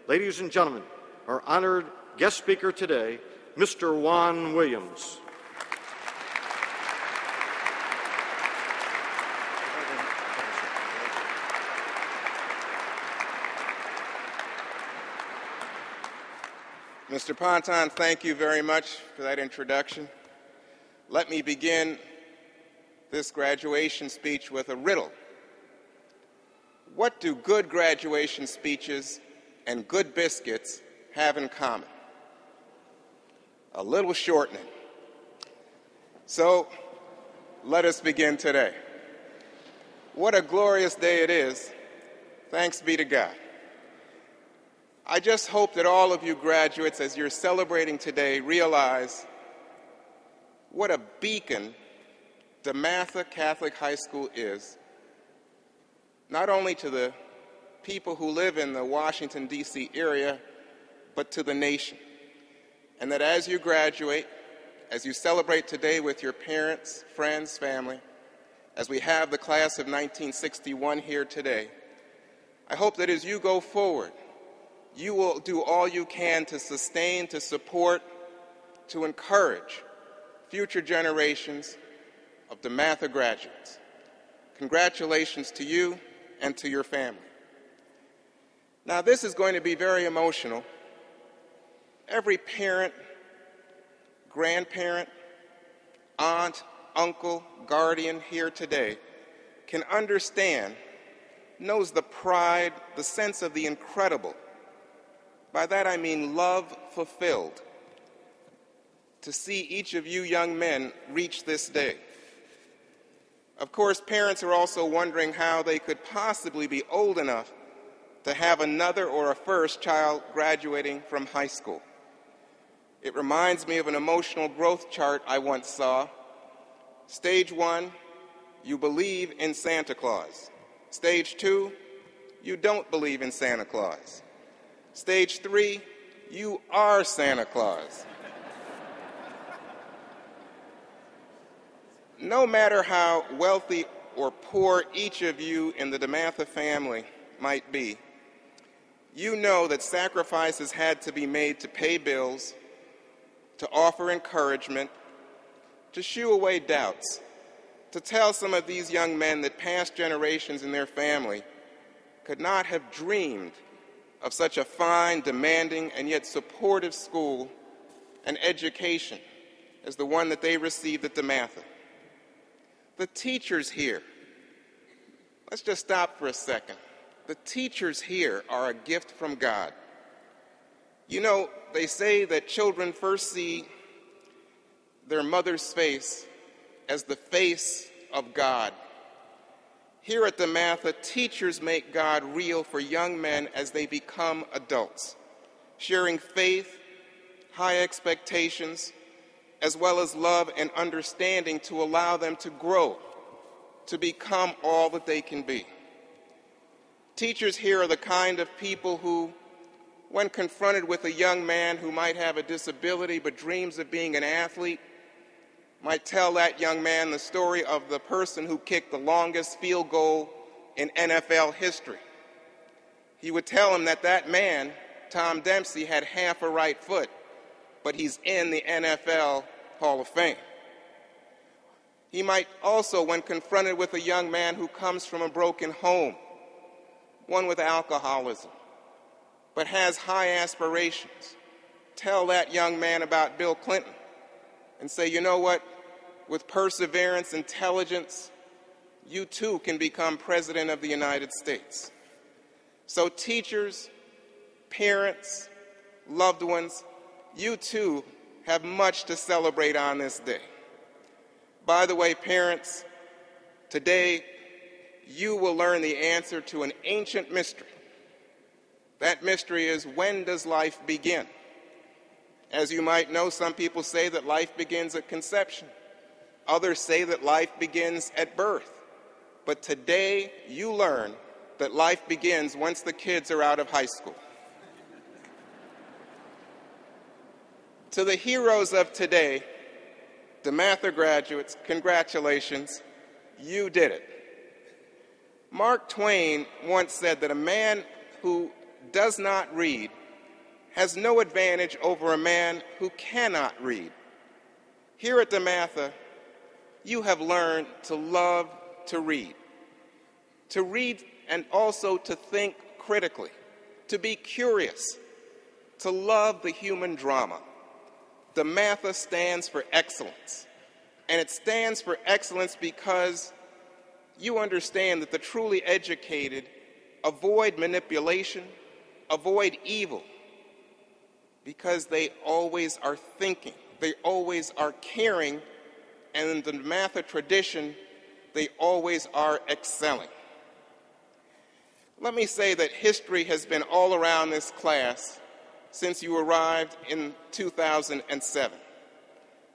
Ladies and gentlemen, our honored guest speaker today, Mr. Juan Williams. Mr. Ponton, thank you very much for that introduction. Let me begin this graduation speech with a riddle. What do good graduation speeches and good biscuits have in common? A little shortening. So, let us begin today. What a glorious day it is. Thanks be to God. I just hope that all of you graduates, as you're celebrating today, realize what a beacon DeMatha Catholic High School is, not only to the people who live in the Washington, D.C. area, but to the nation. And that as you graduate, as you celebrate today with your parents, friends, family, as we have the class of 1961 here today, I hope that as you go forward, you will do all you can to sustain, to support, to encourage future generations of DeMatha graduates. Congratulations to you and to your family. Now, this is going to be very emotional. Every parent, grandparent, aunt, uncle, guardian here today can understand, knows the pride, the sense of the incredible. By that I mean love fulfilled, to see each of you young men reach this day. Of course, parents are also wondering how they could possibly be old enough to have another or a first child graduating from high school. It reminds me of an emotional growth chart I once saw. Stage 1, you believe in Santa Claus. Stage 2, you don't believe in Santa Claus. Stage 3, you are Santa Claus. No matter how wealthy or poor each of you in the DeMatha family might be, you know that sacrifices had to be made to pay bills, to offer encouragement, to shoo away doubts, to tell some of these young men that past generations in their family could not have dreamed of such a fine, demanding, and yet supportive school and education as the one that they received at DeMatha. The teachers here, let's just stop for a second. The teachers here are a gift from God. You know, they say that children first see their mother's face as the face of God. Here at DeMatha, teachers make God real for young men as they become adults, sharing faith, high expectations, as well as love and understanding to allow them to grow, to become all that they can be. Teachers here are the kind of people who, when confronted with a young man who might have a disability but dreams of being an athlete, might tell that young man the story of the person who kicked the longest field goal in NFL history. He would tell him that that man, Tom Dempsey, had half a right foot, but he's in the NFL Hall of Fame. He might also, when confronted with a young man who comes from a broken home, one with alcoholism, but has high aspirations, tell that young man about Bill Clinton and say, you know what, with perseverance, intelligence, you too can become President of the United States. So teachers, parents, loved ones, you too have much to celebrate on this day. By the way, parents, today you will learn the answer to an ancient mystery. That mystery is, when does life begin? As you might know, some people say that life begins at conception. Others say that life begins at birth. But today you learn that life begins once the kids are out of high school. To the heroes of today, DeMatha graduates, congratulations, you did it. Mark Twain once said that a man who does not read has no advantage over a man who cannot read. Here at DeMatha, you have learned to love to read and also to think critically, to be curious, to love the human drama. DeMatha stands for excellence, and it stands for excellence because you understand that the truly educated avoid manipulation, avoid evil, because they always are thinking, they always are caring, and in the DeMatha tradition, they always are excelling. Let me say that history has been all around this class since you arrived in 2007.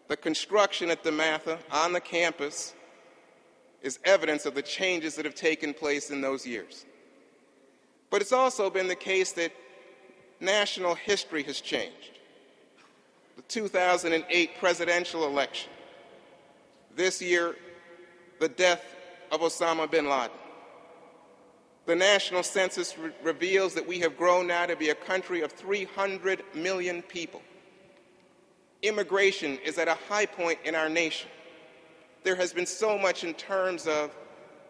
The construction at DeMatha on the campus is evidence of the changes that have taken place in those years. But it's also been the case that national history has changed. The 2008 presidential election, this year, the death of Osama bin Laden. The national census reveals that we have grown now to be a country of 300 million people. Immigration is at a high point in our nation. There has been so much in terms of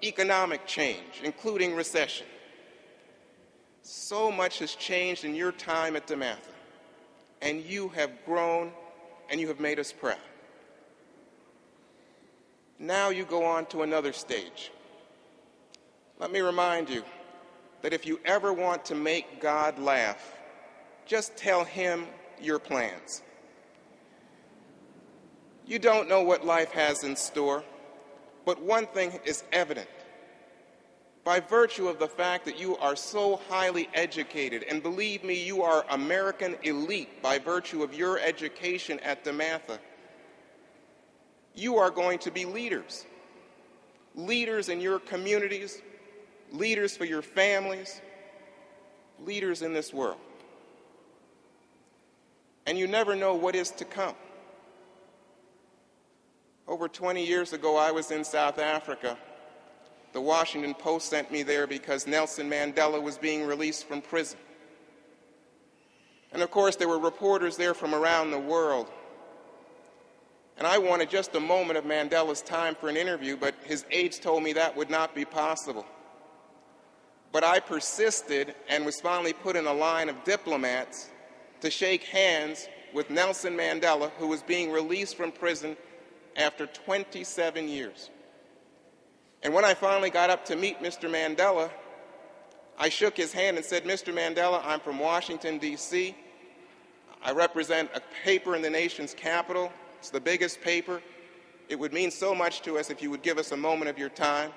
economic change, including recession. So much has changed in your time at DeMatha, and you have grown and you have made us proud. Now you go on to another stage. Let me remind you that if you ever want to make God laugh, just tell him your plans. You don't know what life has in store, but one thing is evident. By virtue of the fact that you are so highly educated, and believe me, you are American elite by virtue of your education at DeMatha, you are going to be leaders. Leaders in your communities, leaders for your families, leaders in this world. And you never know what is to come. Over 20 years ago, I was in South Africa. The Washington Post sent me there because Nelson Mandela was being released from prison. And of course, there were reporters there from around the world. And I wanted just a moment of Mandela's time for an interview, but his aides told me that would not be possible. But I persisted and was finally put in a line of diplomats to shake hands with Nelson Mandela, who was being released from prison after 27 years. And when I finally got up to meet Mr. Mandela, I shook his hand and said, "Mr. Mandela, I'm from Washington, D.C. I represent a paper in the nation's capital. It's the biggest paper. It would mean so much to us if you would give us a moment of your time.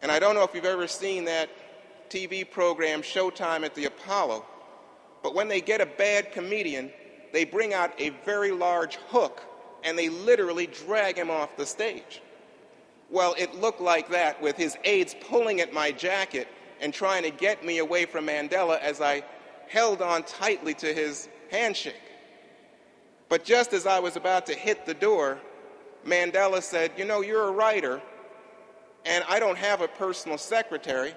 And I don't know if you've ever seen that TV program, Showtime at the Apollo, but when they get a bad comedian, they bring out a very large hook and they literally drag him off the stage." Well, it looked like that, with his aides pulling at my jacket and trying to get me away from Mandela as I held on tightly to his handshake. But just as I was about to hit the door, Mandela said, "You know, you're a writer, and I don't have a personal secretary.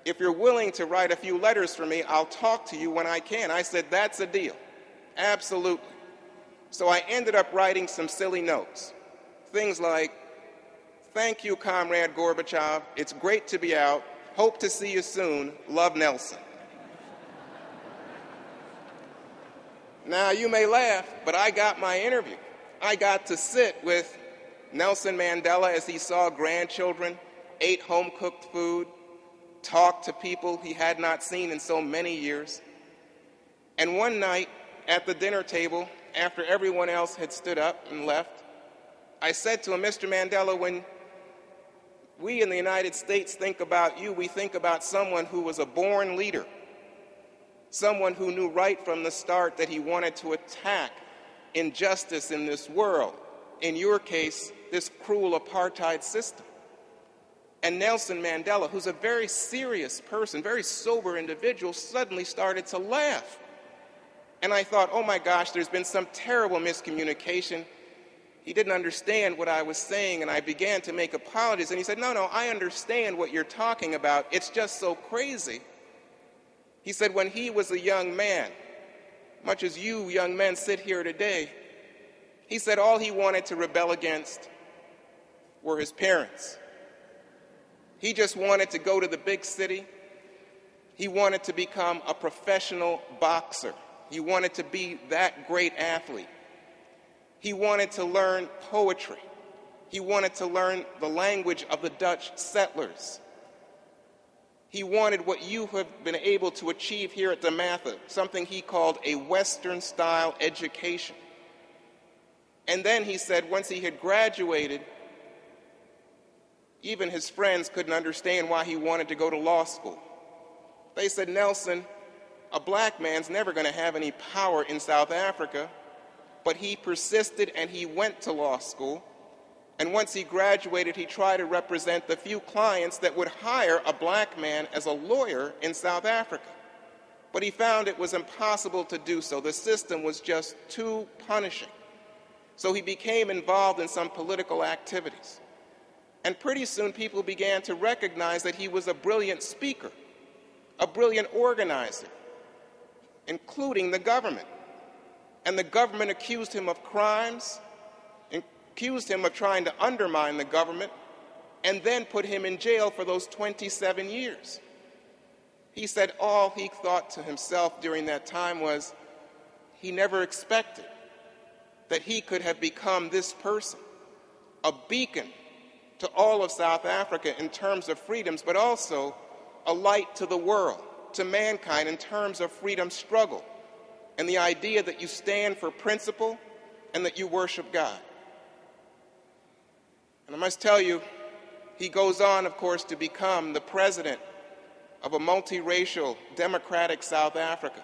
If you're willing to write a few letters for me, I'll talk to you when I can." I said, "That's a deal. Absolutely." So I ended up writing some silly notes. Things like, "Thank you, Comrade Gorbachev. It's great to be out. Hope to see you soon. Love, Nelson." Now, you may laugh, but I got my interview. I got to sit with Nelson Mandela as he saw grandchildren, ate home-cooked food, talked to people he had not seen in so many years. And one night at the dinner table, after everyone else had stood up and left, I said to him, "Mr. Mandela, when we in the United States think about you, we think about someone who was a born leader, someone who knew right from the start that he wanted to attack injustice in this world, in your case, this cruel apartheid system." And Nelson Mandela, who's a very serious person, very sober individual, suddenly started to laugh. And I thought, oh my gosh, there's been some terrible miscommunication. He didn't understand what I was saying, and I began to make apologies. And he said, no, I understand what you're talking about. It's just so crazy He said when he was a young man, much as you young men sit here today, he said all he wanted to rebel against were his parents. He just wanted to go to the big city. He wanted to become a professional boxer. He wanted to be that great athlete. He wanted to learn poetry. He wanted to learn the language of the Dutch settlers. He wanted what you have been able to achieve here at DeMatha, something he called a Western-style education. And then he said once he had graduated, even his friends couldn't understand why he wanted to go to law school. They said, Nelson, a black man's never going to have any power in South Africa, but he persisted and he went to law school. And once he graduated, he tried to represent the few clients that would hire a black man as a lawyer in South Africa. But he found it was impossible to do so. The system was just too punishing. So he became involved in some political activities. And pretty soon people began to recognize that he was a brilliant speaker, a brilliant organizer, including the government. And the government accused him of crimes, accused him of trying to undermine the government, and then put him in jail for those 27 years. He said all he thought to himself during that time was he never expected that he could have become this person, a beacon to all of South Africa in terms of freedoms, but also a light to the world, to mankind in terms of freedom struggle, and the idea that you stand for principle and that you worship God. And I must tell you, he goes on, of course, to become the president of a multiracial, democratic South Africa,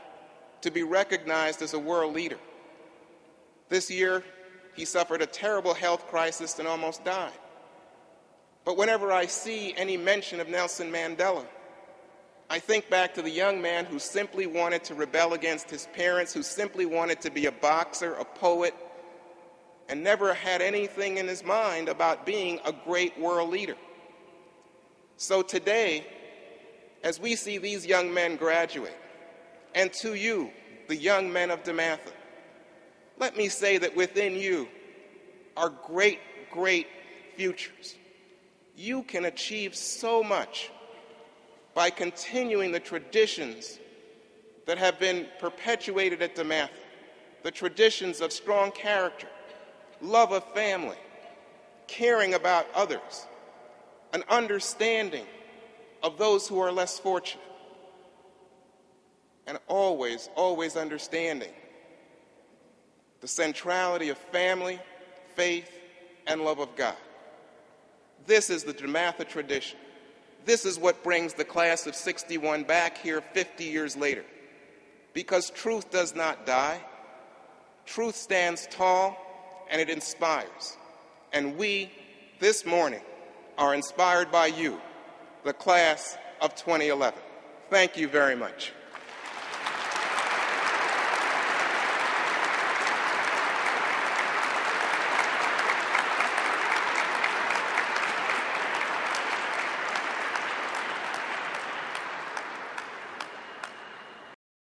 to be recognized as a world leader. This year, he suffered a terrible health crisis and almost died. But whenever I see any mention of Nelson Mandela, I think back to the young man who simply wanted to rebel against his parents, who simply wanted to be a boxer, a poet, and never had anything in his mind about being a great world leader. So today, as we see these young men graduate, and to you, the young men of DeMatha, let me say that within you are great, great futures. You can achieve so much by continuing the traditions that have been perpetuated at DeMatha, the traditions of strong character, love of family, caring about others, an understanding of those who are less fortunate, and always, always understanding the centrality of family, faith, and love of God. This is the DeMatha tradition. This is what brings the class of '61 back here 50 years later. Because truth does not die, truth stands tall, and it inspires. And we, this morning, are inspired by you, the class of 2011. Thank you very much.